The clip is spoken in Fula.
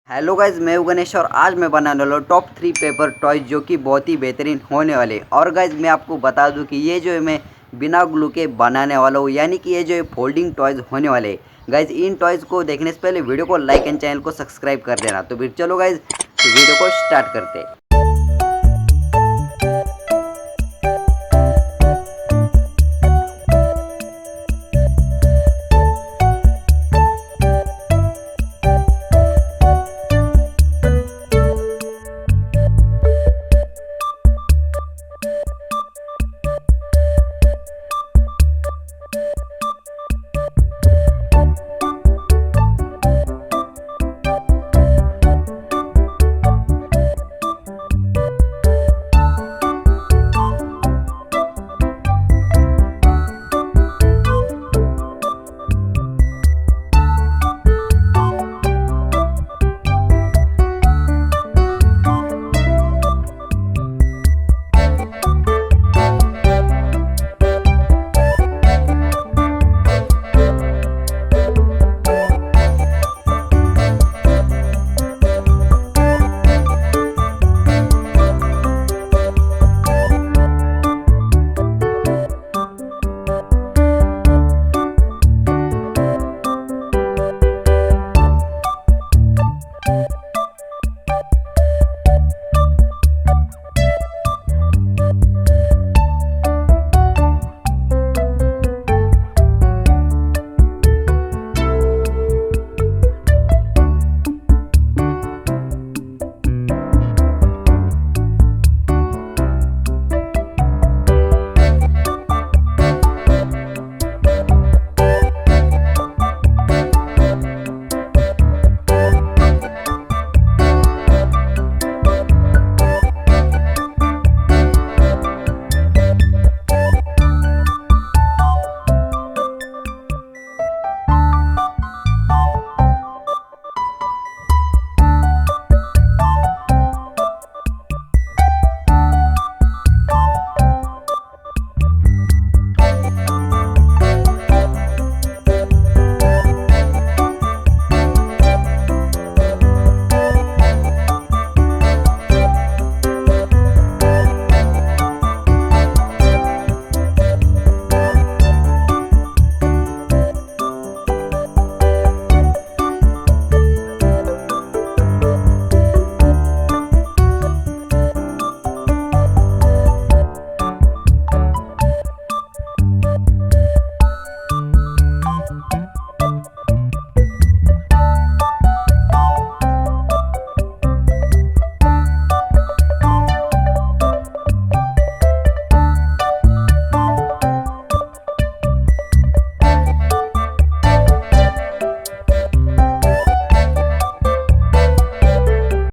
Hello guys, मैं हूं गणेश और आज मैं बनाने वाला हूँ टॉप 3 पेपर टॉयज जो कि बहुत ही बेहतरीन होने वाले। और गाइज मैं आपको बता दूं कि ये जो है मैं बिना ग्लू के बनाने वाला हूँ, यानी कि ये जो है फोल्डिंग टॉयज होने वाले। गाइज इन टॉयज को देखने से पहले वीडियो को लाइक एंड चैनल को सब्सक्राइब कर देना। तो फिर चलो गाइज वीडियो को स्टार्ट करते हैं।